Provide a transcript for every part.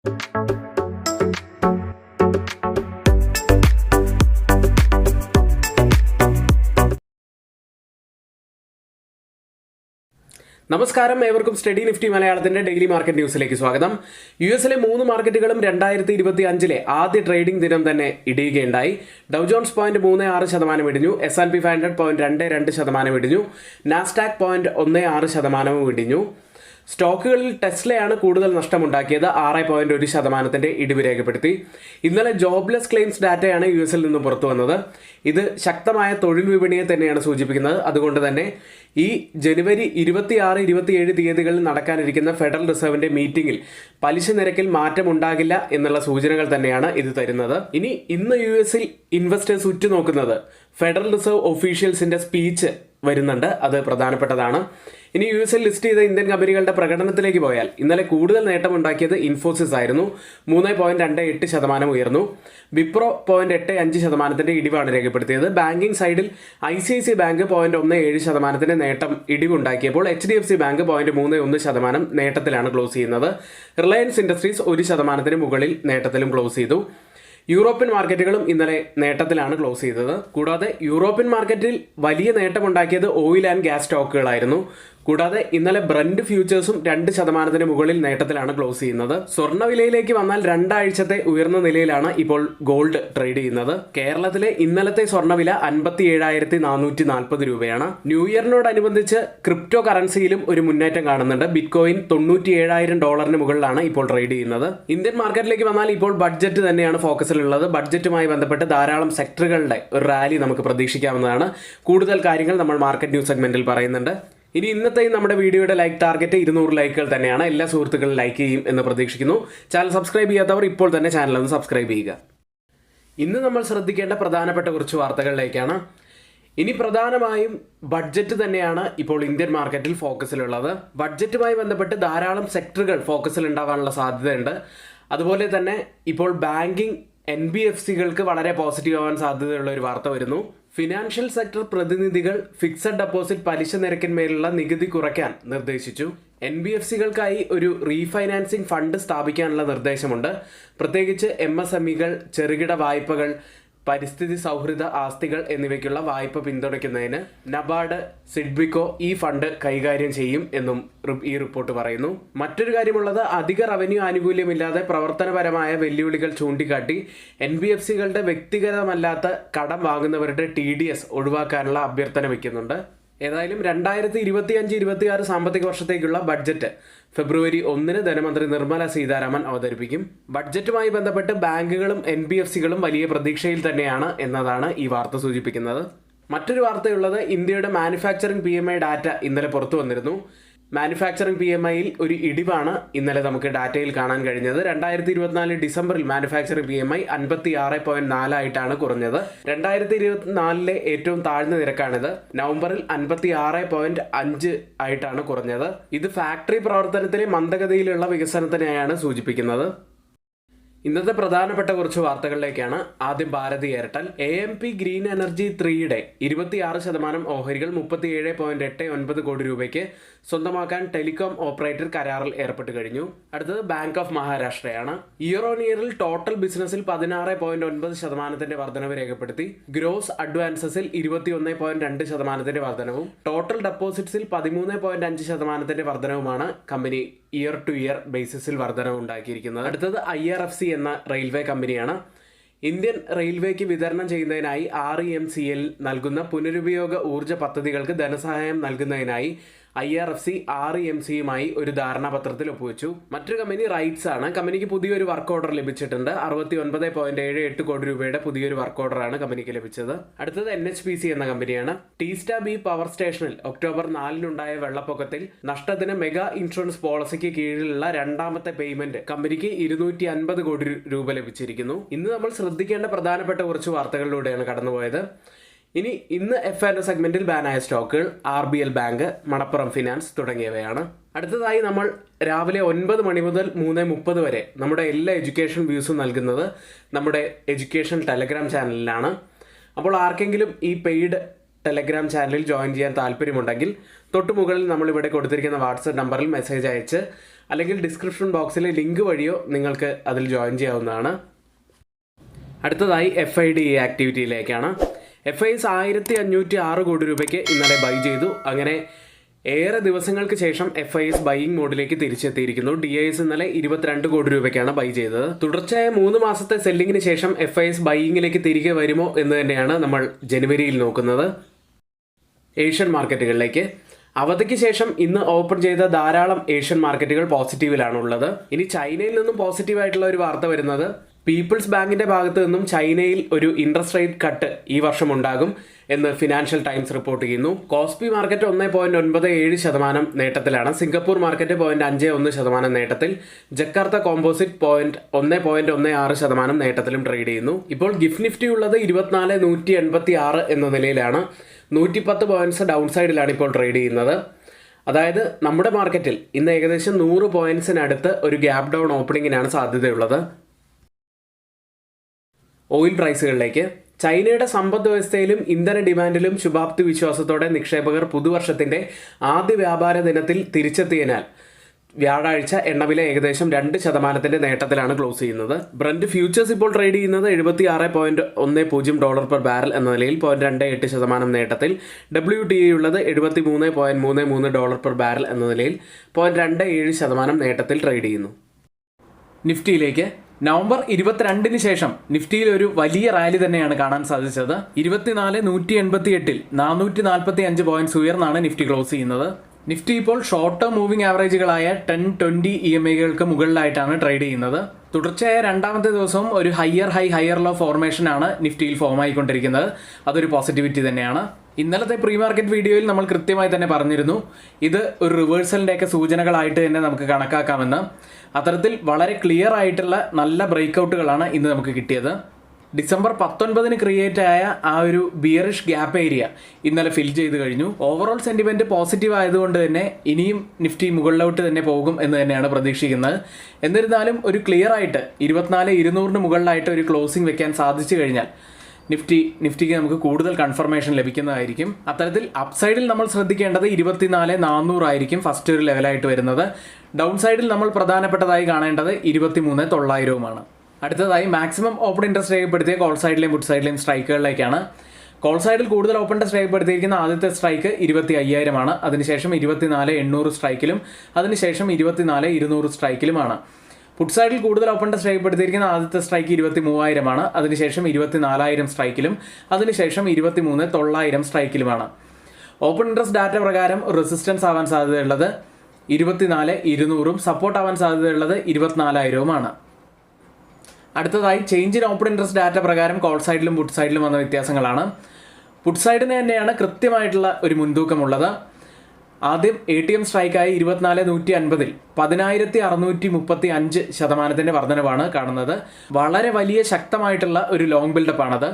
നമസ്കാരം, ഏവർക്കും study Nifty മലയാളത്തിന്റെ ഡെയിലി മാർക്കറ്റ് ന്യൂസിലേക്ക് സ്വാഗതം. യുഎസിലെ 3 മാർക്കറ്റുകളും 2025 ആദ്യ ട്രേഡിംഗ് ദിനം തന്നെ ഇടിയുകയുണ്ടായി. ഡൗ ജോൺസ് 0.36% ഇടിഞ്ഞു, S&P 500 0.22% ഇടിഞ്ഞു, നാസ്ഡാക്ക് 0.16% ഇടിഞ്ഞു. സ്റ്റോക്കുകളിൽ ടെസ്ലയാണ് കൂടുതൽ നഷ്ടമുണ്ടാക്കിയത്, 6.1% ഇടിവ് രേഖപ്പെടുത്തി. ഇന്നലെ ജോബ്ലെസ് ക്ലെയിംസ് ഡാറ്റയാണ് യുഎസിൽ നിന്ന് പുറത്തു വന്നത്. ഇത് ശക്തമായ തൊഴിൽ വിപണിയെ തന്നെയാണ് സൂചിപ്പിക്കുന്നത്. അതുകൊണ്ട് തന്നെ ഈ ജനുവരി 26, 27 തീയതികളിൽ നടക്കാനിരിക്കുന്ന ഫെഡറൽ റിസർവിന്റെ മീറ്റിംഗിൽ പലിശ നിരക്കിൽ മാറ്റം ഉണ്ടാകില്ല എന്നുള്ള സൂചനകൾ തന്നെയാണ് ഇത് തരുന്നത്. ഇന്ന് യുഎസിൽ ഇൻവെസ്റ്റേഴ്സ് ഉറ്റുനോക്കുന്നത് ഫെഡറൽ റിസർവ് ഒഫീഷ്യൽസിന്റെ സ്പീച്ച് വരുന്നുണ്ട്, അത് പ്രധാനപ്പെട്ടതാണ്. ഇനി യുഎസിൽ ലിസ്റ്റ് ചെയ്ത ഇന്ത്യൻ കമ്പനികളുടെ പ്രകടനത്തിലേക്ക് പോയാൽ ഇന്നലെ കൂടുതൽ നേട്ടമുണ്ടാക്കിയത് ഇൻഫോസിസ് ആയിരുന്നു. 3.28% ഉയർന്നു. വിപ്രോ 0.85% ഇടിവാണ് രേഖപ്പെടുത്തിയത്. ബാങ്കിംഗ് സൈഡിൽ ICICI ബാങ്ക് 0.17% നേട്ടം ഇടിവുണ്ടാക്കിയപ്പോൾ HDFC ബാങ്ക് 0.31% നേട്ടത്തിലാണ് ക്ലോസ് ചെയ്യുന്നത്. റിലയൻസ് ഇൻഡസ്ട്രീസ് 1% മുകളിൽ നേട്ടത്തിലും ക്ലോസ് ചെയ്തു. യൂറോപ്യൻ മാർക്കറ്റുകളും ഇന്നലെ നേട്ടത്തിലാണ് ക്ലോസ് ചെയ്തത്. കൂടാതെ യൂറോപ്യൻ മാർക്കറ്റിൽ വലിയ നേട്ടമുണ്ടാക്കിയത് ഓയിൽ ആൻഡ് ഗ്യാസ് സ്റ്റോക്കുകളായിരുന്നു. കൂടാതെ ഇന്നലെ ബ്രന്റ് ഫ്യൂച്ചേഴ്സും 2% മുകളിൽ നേട്ടത്തിലാണ് ക്ലോസ് ചെയ്യുന്നത്. സ്വർണ്ണവിലയിലേക്ക് വന്നാൽ 2 ആഴ്ചത്തെ ഉയർന്ന നിലയിലാണ് ഇപ്പോൾ ഗോൾഡ് ട്രേഡ് ചെയ്യുന്നത്. കേരളത്തിലെ ഇന്നലത്തെ സ്വർണ്ണവില 57,440 രൂപയാണ്. ന്യൂ ഇയറിനോടനുബന്ധിച്ച് ക്രിപ്റ്റോ കറൻസിയിലും ഒരു മുന്നേറ്റം കാണുന്നുണ്ട്. ബിറ്റ്കോയിൻ $97,000 മുകളിലാണ് ഇപ്പോൾ ട്രേഡ് ചെയ്യുന്നത്. ഇന്ത്യൻ മാർക്കറ്റിലേക്ക് വന്നാൽ ഇപ്പോൾ ബഡ്ജറ്റ് തന്നെയാണ് ഫോക്കസിലുള്ളത്. ബഡ്ജറ്റുമായി ബന്ധപ്പെട്ട് ധാരാളം സെക്ടറുകളുടെ ഒരു റാലി നമുക്ക് പ്രതീക്ഷിക്കാവുന്നതാണ്. കൂടുതൽ കാര്യങ്ങൾ നമ്മൾ മാർക്കറ്റ് ന്യൂസ് സെഗ്മെന്റിൽ പറയുന്നുണ്ട്. ഇന്നത്തെ നമ്മുടെ വീഡിയോയുടെ ലൈക്ക് ടാർഗറ്റ് 200 ലൈക്കുകൾ തന്നെയാണ്. എല്ലാ സുഹൃത്തുക്കളും ലൈക്ക് ചെയ്യും എന്ന് പ്രതീക്ഷിക്കുന്നു. ചാനൽ സബ്സ്ക്രൈബ് ചെയ്യാത്തവർ ഇപ്പോൾ തന്നെ ചാനൽ ഒന്ന് സബ്സ്ക്രൈബ് ചെയ്യുക. ഇന്ന് നമ്മൾ ശ്രദ്ധിക്കേണ്ട പ്രധാനപ്പെട്ട കുറച്ച് വാർത്തകളിലേക്കാണ്. പ്രധാനമായും ബഡ്ജറ്റ് തന്നെയാണ് ഇപ്പോൾ ഇന്ത്യൻ മാർക്കറ്റിൽ ഫോക്കസിലുള്ളത്. ബഡ്ജറ്റുമായി ബന്ധപ്പെട്ട് ധാരാളം സെക്ടറുകൾ ഫോക്കസിൽ ഉണ്ടാവാനുള്ള സാധ്യതയുണ്ട്. അതുപോലെ തന്നെ ഇപ്പോൾ ബാങ്കിങ് NBFCകൾക്ക് വളരെ പോസിറ്റീവ് ആവാൻ സാധ്യതയുള്ള ഒരു വാർത്ത വരുന്നു. ഫിനാൻഷ്യൽ സെക്ടർ പ്രതിനിധികൾ ഫിക്സഡ് ഡെപ്പോസിറ്റ് പലിശ നിരക്കിന്മേലുള്ള നികുതി കുറയ്ക്കാൻ നിർദ്ദേശിച്ചു. NBFCകൾക്കായി ഒരു റീഫൈനാൻസിംഗ് ഫണ്ട് സ്ഥാപിക്കാനുള്ള നിർദ്ദേശമുണ്ട്. പ്രത്യേകിച്ച് MSMEകൾ, ചെറുകിട വായ്പകൾ, പരിസ്ഥിതി സൗഹൃദ ആസ്തികൾ എന്നിവയ്ക്കുള്ള വായ്പ പിന്തുണയ്ക്കുന്നതിന് നബാർഡ്, സിഡ്ബിക്കോ ഈ ഫണ്ട് കൈകാര്യം ചെയ്യും എന്നും ഈ റിപ്പോർട്ട് പറയുന്നു. മറ്റൊരു കാര്യമുള്ളത്, അധിക റവന്യൂ ആനുകൂല്യമില്ലാതെ പ്രവർത്തനപരമായ വെല്ലുവിളികൾ ചൂണ്ടിക്കാട്ടി NBFCകളുടെ വ്യക്തിഗതമല്ലാത്ത കടം വാങ്ങുന്നവരുടെ TDS ഒഴിവാക്കാനുള്ള അഭ്യർത്ഥന വയ്ക്കുന്നുണ്ട്. ഏതായാലും 2025-26 സാമ്പത്തിക വർഷത്തേക്കുള്ള ബഡ്ജറ്റ് ഫെബ്രുവരി 1 ധനമന്ത്രി നിർമ്മല സീതാരാമൻ അവതരിപ്പിക്കും. ബഡ്ജറ്റുമായി ബന്ധപ്പെട്ട് ബാങ്കുകളും NBFCകളും വലിയ പ്രതീക്ഷയിൽ തന്നെയാണ് എന്നതാണ് ഈ വാർത്ത സൂചിപ്പിക്കുന്നത്. മറ്റൊരു വാർത്തയുള്ളത്, ഇന്ത്യയുടെ മാനുഫാക്ചറിംഗ് PMI ഡാറ്റ ഇന്നലെ പുറത്തു വന്നിരുന്നു. മാനുഫാക്ചറിംഗ് PMIയിൽ ഒരു ഇടിവാണ് ഇന്നലെ നമുക്ക് ഡാറ്റയിൽ കാണാൻ കഴിഞ്ഞത്. 2024 ഡിസംബറിൽ മാനുഫാക്ചറിംഗ് PMI 56.4 ആയിട്ടാണ് കുറഞ്ഞത്. 2024 ഏറ്റവും താഴ്ന്ന നിരക്കാണിത്. നവംബറിൽ 56.5 ആയിട്ടാണ് കുറഞ്ഞത്. ഇത് ഫാക്ടറി പ്രവർത്തനത്തിലെ മന്ദഗതിയിലുള്ള വികസനത്തിനെയാണ് സൂചിപ്പിക്കുന്നത്. ഇന്നത്തെ പ്രധാനപ്പെട്ട കുറച്ച് വാർത്തകളിലേക്കാണ്. ആദ്യം Bharti Airtel. AMP green energy 3യുടെ 26% ഓഹരികൾ 37.89 കോടി രൂപയ്ക്ക് സ്വന്തമാക്കാൻ ടെലികോം ഓപ്പറേറ്റർ കരാറിൽ ഏർപ്പെട്ട് കഴിഞ്ഞു. അടുത്തത് ബാങ്ക് ഓഫ് മഹാരാഷ്ട്രയാണ്. ഇയർ ഓൺ ഇയറിൽ ടോട്ടൽ ബിസിനസ്സിൽ 16.9% വർധനവ് രേഖപ്പെടുത്തി. ഗ്രോസ് അഡ്വാൻസസിൽ 21.2% വർധനവും ടോട്ടൽ ഡെപ്പോസിറ്റ്സിൽ 13.5% വർധനവുമാണ് കമ്പനി ഇയർ ടു ഇയർ ബേസിസിൽ വർധനവ് ഉണ്ടാക്കിയിരിക്കുന്നത്. അടുത്തത് IRFC എന്ന റെയിൽവേ കമ്പനിയാണ്. ഇന്ത്യൻ റെയിൽവേക്ക് വിതരണം ചെയ്യുന്നതിനായി REMCL നൽകുന്ന പുനരുപയോഗ ഊർജ്ജ പദ്ധതികൾക്ക് ധനസഹായം നൽകുന്നതിനായി IRFC REMCയുമായി ഒരു ധാരണാപത്രത്തിൽ ഒപ്പുവെച്ചു. മറ്റൊരു കമ്പനി റൈറ്റ്സ് ആണ്. കമ്പനിക്ക് പുതിയൊരു വർക്ക് ഓർഡർ ലഭിച്ചിട്ടുണ്ട്. 69.78 കോടി രൂപയുടെ പുതിയൊരു വർക്ക് ഓർഡറാണ് കമ്പനിക്ക് ലഭിച്ചത്. അടുത്തത് NHPC എന്ന കമ്പനിയാണ്. ടീസ്റ്റ ബി പവർ സ്റ്റേഷനിൽ ഒക്ടോബർ 4 വെള്ളപ്പൊക്കത്തിൽ നഷ്ടത്തിന് മെഗാ ഇൻഷുറൻസ് പോളിസിക്ക് കീഴിലുള്ള രണ്ടാമത്തെ പേയ്മെന്റ് കമ്പനിക്ക് 250 കോടി രൂപ ലഭിച്ചിരിക്കുന്നു. ഇന്ന് നമ്മൾ ശ്രദ്ധിക്കേണ്ട പ്രധാനപ്പെട്ട കുറച്ച് വാർത്തകളിലൂടെയാണ് കടന്നുപോയത്. ഇന്ന് F&O സെഗ്മെന്റിൽ ബാനായ സ്റ്റോക്കുകൾ RBL ബാങ്ക്, മണപ്പുറം ഫിനാൻസ് തുടങ്ങിയവയാണ്. അടുത്തതായി നമ്മൾ രാവിലെ 9 മണി മുതൽ 3:30 വരെ നമ്മുടെ എല്ലാ എഡ്യൂക്കേഷൻ വ്യൂസും നൽകുന്നത് നമ്മുടെ എഡ്യൂക്കേഷൻ ടെലഗ്രാം ചാനലിലാണ്. അപ്പോൾ ആർക്കെങ്കിലും ഈ പെയ്ഡ് ടെലഗ്രാം ചാനലിൽ ജോയിൻ ചെയ്യാൻ താല്പര്യമുണ്ടെങ്കിൽ തൊട്ടു മുകളിൽ നമ്മളിവിടെ കൊടുത്തിരിക്കുന്ന വാട്സപ്പ് നമ്പറിൽ മെസ്സേജ് അയച്ച് അല്ലെങ്കിൽ ഡിസ്ക്രിപ്ഷൻ ബോക്സിലെ ലിങ്ക് വഴിയോ നിങ്ങൾക്ക് അതിൽ ജോയിൻ ചെയ്യാവുന്നതാണ്. അടുത്തതായി FIDE ആക്ടിവിറ്റിയിലേക്കാണ്. FIS 1506 കോടി രൂപയ്ക്ക് ഇന്നലെ ബൈ ചെയ്തു. അങ്ങനെ ഏറെ ദിവസങ്ങൾക്ക് ശേഷം FIS ബൈയിങ് മോഡിലേക്ക് തിരിച്ചെത്തിയിരിക്കുന്നു. DIS ഇന്നലെ 22 കോടി രൂപയ്ക്കാണ് ബൈ ചെയ്തത്. തുടർച്ചയായ 3 മാസത്തെ സെല്ലിങ്ങിന് ശേഷം FIS ബൈയിങ്ങിലേക്ക് തിരികെ വരുമോ എന്ന് തന്നെയാണ് നമ്മൾ ജനുവരിയിൽ നോക്കുന്നത്. ഏഷ്യൻ മാർക്കറ്റുകളിലേക്ക് അവധിക്ക് ശേഷം ഇന്ന് ഓപ്പൺ ചെയ്ത ധാരാളം ഏഷ്യൻ മാർക്കറ്റുകൾ പോസിറ്റീവിലാണുള്ളത്. ഇനി ചൈനയിൽ നിന്നും പോസിറ്റീവായിട്ടുള്ള ഒരു വാർത്ത വരുന്നത് പീപ്പിൾസ് ബാങ്കിന്റെ ഭാഗത്ത് നിന്നും ചൈനയിൽ ഒരു ഇൻട്രസ്റ്റ് റേറ്റ് കട്ട് ഈ വർഷം ഉണ്ടാകും എന്ന് ഫിനാൻഷ്യൽ ടൈംസ് റിപ്പോർട്ട് ചെയ്യുന്നു. KOSPI market 1.97% നേട്ടത്തിലാണ്. സിംഗപ്പൂർ മാർക്കറ്റ് 0.51% നേട്ടത്തിൽ. ജക്കാർത്ത കോമ്പോസിറ്റ് 1.16% നേട്ടത്തിലും ട്രേഡ് ചെയ്യുന്നു. ഇപ്പോൾ ഗിഫ്റ്റ് നിഫ്റ്റി ഉള്ളത് 24,186 എന്ന നിലയിലാണ്. 110 പോയിന്റ്സ് ഡൗൺ സൈഡിലാണ് ഇപ്പോൾ ട്രേഡ് ചെയ്യുന്നത്. അതായത് നമ്മുടെ മാർക്കറ്റിൽ ഇന്ന് ഏകദേശം 100 പോയിന്റ്സിനടുത്ത് ഒരു ഗ്യാപ് ഡൗൺ ഓപ്പണിങ്ങിനാണ് സാധ്യതയുള്ളത്. ഓയിൽ പ്രൈസുകളിലേക്ക്. ചൈനയുടെ സമ്പദ് വ്യവസ്ഥയിലും ഇന്ധന ഡിമാൻഡിലും ശുഭാപ്തി വിശ്വാസത്തോടെ നിക്ഷേപകർ പുതുവർഷത്തിന്റെ ആദ്യ വ്യാപാര ദിനത്തിൽ തിരിച്ചെത്തിയതിനാൽ വ്യാഴാഴ്ച എണ്ണവില ഏകദേശം 2% നേട്ടത്തിലാണ് ക്ലോസ് ചെയ്യുന്നത്. ബ്രന്റ് ഫ്യൂച്ചേഴ്സ് ഇപ്പോൾ ട്രേഡ് ചെയ്യുന്നത് $76.10 പെർ ബാരൽ എന്ന നിലയിൽ 0.28% നേട്ടത്തിൽ. WTI ഉള്ളത് $73.33 പെർ ബാരൽ എന്ന നിലയിൽ 0.27% നേട്ടത്തിൽ ട്രേഡ് ചെയ്യുന്നു. നിഫ്റ്റിയിലേക്ക്. നവംബർ 22 ശേഷം നിഫ്റ്റിയിൽ ഒരു വലിയ റാലി തന്നെയാണ് കാണാൻ സാധിച്ചത്. 24,188 445 പോയിന്റ്സ് ഉയർന്നാണ് നിഫ്റ്റി ക്ലോസ് ചെയ്യുന്നത്. നിഫ്റ്റി ഇപ്പോൾ ഷോർട്ട് ടേം മൂവിംഗ് ആവറേജുകളായ 10-20 EMA-കൾക്ക് മുകളിലായിട്ടാണ് ട്രേഡ് ചെയ്യുന്നത്. തുടർച്ചയായ രണ്ടാമത്തെ ദിവസവും ഒരു ഹയർ ലോ ഫോർമേഷൻ ആണ് നിഫ്റ്റിയിൽ ഫോം ആയിക്കൊണ്ടിരിക്കുന്നത്. അതൊരു പോസിറ്റിവിറ്റി തന്നെയാണ്. ഇന്നലത്തെ പ്രീ മാർക്കറ്റ് വീഡിയോയിൽ നമ്മൾ കൃത്യമായി തന്നെ പറഞ്ഞിരുന്നു ഇത് ഒരു റിവേഴ്സലിൻ്റെയൊക്കെ സൂചനകളായിട്ട് തന്നെ നമുക്ക് കണക്കാക്കാമെന്ന്. അത്തരത്തിൽ വളരെ ക്ലിയർ ആയിട്ടുള്ള നല്ല ബ്രേക്കൗട്ടുകളാണ് ഇന്ന് നമുക്ക് കിട്ടിയത്. ഡിസംബർ 19 ക്രിയേറ്റ് ആയ ആ ഒരു ബിയറിഷ് ഗ്യാപ്പ് ഏരിയ ഇന്നലെ ഫിൽ ചെയ്ത് കഴിഞ്ഞു. ഓവറോൾ സെന്റിമെന്റ് പോസിറ്റീവ് ആയതുകൊണ്ട് തന്നെ ഇനിയും നിഫ്റ്റി മുകളിലോട്ട് തന്നെ പോകും എന്ന് തന്നെയാണ് പ്രതീക്ഷിക്കുന്നത്. എന്നിരുന്നാലും ഒരു ക്ലിയർ ആയിട്ട് 24,200 മുകളിലായിട്ട് ഒരു ക്ലോസിംഗ് വെക്കാൻ സാധിച്ചു കഴിഞ്ഞാൽ നിഫ്റ്റിക്ക് നമുക്ക് കൂടുതൽ കൺഫർമേഷൻ ലഭിക്കുന്നതായിരിക്കും. അത്തരത്തിൽ അപ്സൈഡിൽ നമ്മൾ ശ്രദ്ധിക്കേണ്ടത് 24,400 ആയിരിക്കും ഫസ്റ്റ് ഒരു ലെവലായിട്ട് വരുന്നത്. ഡൗൺ സൈഡിൽ നമ്മൾ പ്രധാനപ്പെട്ടതായി കാണേണ്ടത് 23,900 അടുത്തതായി മാക്സിമം ഓപ്പൺ ഇൻട്രസ്റ്റ് രേഖപ്പെടുത്തിയ കോൾ സൈഡിലെയും പുട്ട് സൈഡിലെയും സ്ട്രൈക്കുകളിലേക്കാണ്. കോൾ സൈഡിൽ കൂടുതൽ ഓപ്പൺ ഇൻട്രസ്റ്റ് രേഖപ്പെടുത്തിയിരിക്കുന്ന ആദ്യത്തെ സ്ട്രൈക്ക് 25,000 അതിനുശേഷം 24,800 സ്ട്രൈക്കിലും അതിനുശേഷം 24,200 സ്ട്രൈക്കിലുമാണ്. പുട്ട് സൈഡിൽ കൂടുതൽ ഓപ്പൺ ഇൻട്രസ്റ്റ് രേഖപ്പെടുത്തിയിരിക്കുന്ന ആദ്യത്തെ സ്ട്രൈക്ക് 23,000 അതിനുശേഷം 24,000 സ്ട്രൈക്കിലും അതിനുശേഷം 23,900 സ്ട്രൈക്കിലുമാണ്. ഓപ്പൺ ഇൻട്രസ്റ്റ് ഡാറ്റ പ്രകാരം റെസിസ്റ്റൻസ് ആവാൻ സാധ്യതയുള്ളത് 24,200 സപ്പോർട്ട് ആവാൻ സാധ്യതയുള്ളത് 24,000 അടുത്തതായി change in open interest data പ്രകാരം കോൾ സൈഡിലും പുട്ട് സൈഡിലും വന്ന വ്യത്യാസങ്ങളാണ്. പുട്ട് സൈഡിന് തന്നെയാണ് കൃത്യമായിട്ടുള്ള ഒരു മുൻതൂക്കമുള്ളത്. ആദ്യം ATM സ്ട്രൈക്കായി 24,150 10,635% വർധനവാണ് കാണുന്നത്. വളരെ വലിയ ശക്തമായിട്ടുള്ള ഒരു ലോങ് ബിൽഡപ്പാണത്.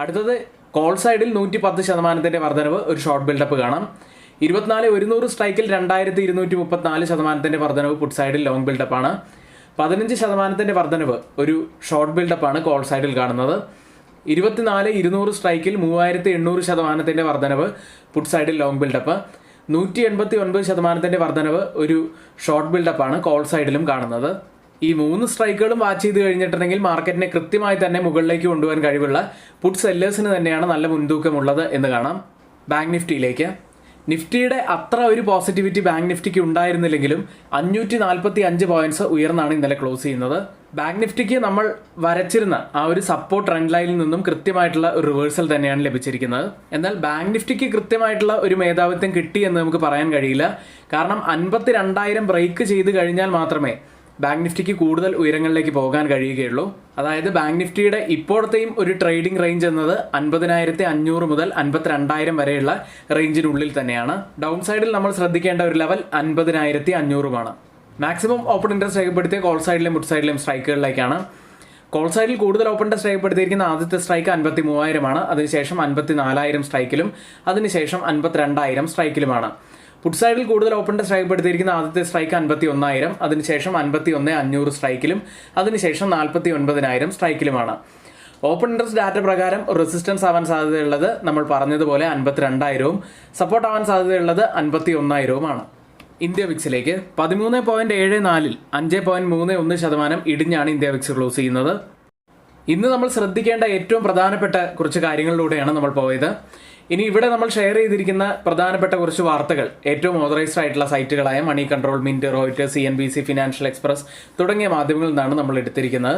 അടുത്തത് കോൾ സൈഡിൽ 110% വർധനവ്, ഒരു ഷോർട്ട് ബിൽഡപ്പ് കാണാം. 24,100 സ്ട്രൈക്കിൽ 2,234% വർധനവ് പുട്ട് സൈഡിൽ ലോങ് ബിൽഡപ്പാണ്. 15% വർധനവ് ഒരു ഷോർട്ട് ബിൽഡപ്പാണ് കോൾ സൈഡിൽ കാണുന്നത്. 24,200 സ്ട്രൈക്കിൽ 3,800% വർധനവ് പുട്ട് സൈഡിൽ ലോങ് ബിൽഡപ്പ്. 189% വർധനവ് ഒരു ഷോർട്ട് ബിൽഡപ്പാണ് കോൾ സൈഡിലും കാണുന്നത്. ഈ 3 സ്ട്രൈക്കുകളും വാച്ച് ചെയ്ത് കഴിഞ്ഞിട്ടുണ്ടെങ്കിൽ മാർക്കറ്റിനെ കൃത്യമായി തന്നെ മുകളിലേക്ക് കൊണ്ടുപോകാൻ കഴിവുള്ള പുട്ട് സെല്ലേഴ്സിന് തന്നെയാണ് നല്ല മുൻതൂക്കമുള്ളത് എന്ന് കാണാം. ബാങ്ക് നിഫ്റ്റിയിലേക്ക്. നിഫ്റ്റിയുടെ അത്ര ഒരു പോസിറ്റിവിറ്റി ബാങ്ക് നിഫ്റ്റിക്ക് ഉണ്ടായിരുന്നില്ലെങ്കിലും 545 പോയിന്റ്സ് ഉയർന്നാണ് ഇന്നലെ ക്ലോസ് ചെയ്യുന്നത്. ബാങ്ക് നിഫ്റ്റിക്ക് നമ്മൾ വരച്ചിരുന്ന ആ ഒരു സപ്പോർട്ട് ട്രെൻഡ് ലൈനിൽ നിന്നും കൃത്യമായിട്ടുള്ള ഒരു റിവേഴ്സൽ തന്നെയാണ് ലഭിച്ചിരിക്കുന്നത്. എന്നാൽ ബാങ്ക് നിഫ്റ്റിക്ക് കൃത്യമായിട്ടുള്ള ഒരു മേധാവിത്വം കിട്ടി എന്ന് നമുക്ക് പറയാൻ കഴിയില്ല. കാരണം 52,000 ബ്രേക്ക് ചെയ്ത് കഴിഞ്ഞാൽ മാത്രമേ ബാങ്ക് നിഫ്റ്റിക്ക് കൂടുതൽ ഉയരങ്ങളിലേക്ക് പോകാൻ കഴിയുകയുള്ളൂ. അതായത് ബാങ്ക് നിഫ്റ്റിയുടെ ഇപ്പോഴത്തെയും ഒരു ട്രേഡിംഗ് റേഞ്ച് എന്നത് 50,500 മുതൽ 52,000 വരെയുള്ള റേഞ്ചിനുള്ളിൽ തന്നെയാണ്. ഡൗൺ സൈഡിൽ നമ്മൾ ശ്രദ്ധിക്കേണ്ട ഒരു ലെവൽ 50,500 മാക്സിമം ഓപ്പൺ ഇൻട്രസ്റ്റ് രേഖപ്പെടുത്തിയ കോൾ സൈഡിലെയും പുട്ട് സൈഡിലെയും സ്ട്രൈക്കുകളിലേക്കാണ്. കോൾ സൈഡിൽ കൂടുതൽ ഓപ്പൺ ഇൻട്രസ്റ്റ് രേഖപ്പെടുത്തിയിരിക്കുന്ന ആദ്യത്തെ സ്ട്രൈക്ക് 53,000 അതിനുശേഷം 54,000 സ്ട്രൈക്കിലും അതിനുശേഷം 52,000 സ്ട്രൈക്കിലുമാണ്. പുട്ട് സൈഡിൽ കൂടുതൽ ഓപ്പൺ ഇൻട്രസ്റ്റ് രേഖപ്പെടുത്തിയിരിക്കുന്ന ആദ്യത്തെ സ്ട്രൈക്ക് 51,000 അതിനുശേഷം 51,500 സ്ട്രൈക്കിലും അതിനുശേഷം 49,000 സ്ട്രൈക്കിലുമാണ്. ഓപ്പൺ ഇൻട്രസ്റ്റ് ഡാറ്റ പ്രകാരം റെസിസ്റ്റൻസ് ആവാൻ സാധ്യതയുള്ളത് നമ്മൾ പറഞ്ഞതുപോലെ 52,000 സപ്പോർട്ട് ആവാൻ സാധ്യതയുള്ളത് 51,000. ഇന്ത്യ വിക്സിലേക്ക് 13.74 5.31% ഇടിഞ്ഞാണ് ഇന്ത്യ വിക്സ് ക്ലോസ് ചെയ്യുന്നത്. ഇന്ന് നമ്മൾ ശ്രദ്ധിക്കേണ്ട ഏറ്റവും പ്രധാനപ്പെട്ട കുറച്ച് കാര്യങ്ങളിലൂടെയാണ് നമ്മൾ പോയത്. ഇനി ഇവിടെ നമ്മൾ ഷെയർ ചെയ്തിരിക്കുന്ന പ്രധാനപ്പെട്ട കുറച്ച് വാർത്തകൾ ഏറ്റവും ഓതറൈസ്ഡ് ആയിട്ടുള്ള സൈറ്റുകളായ Moneycontrol, Mint, Reuters, CNBC, Financial Express തുടങ്ങിയ മാധ്യമങ്ങളിൽ നിന്നാണ് നമ്മൾ എടുത്തിരിക്കുന്നത്.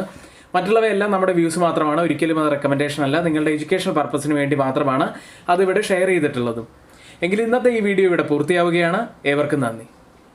മറ്റുള്ളവയെല്ലാം നമ്മുടെ വ്യൂസ് മാത്രമാണ്, ഒരിക്കലും അത് റെക്കമെൻഡേഷൻ അല്ല, നിങ്ങളുടെ എഡ്യൂക്കേഷൻ പർപ്പസിന് വേണ്ടി മാത്രമാണ് അതിവിടെ ഷെയർ ചെയ്തിട്ടുള്ളതും. എങ്കിൽ ഇന്നത്തെ ഈ വീഡിയോ ഇവിടെ പൂർത്തിയാവുകയാണ്. ഏവർക്കും നന്ദി.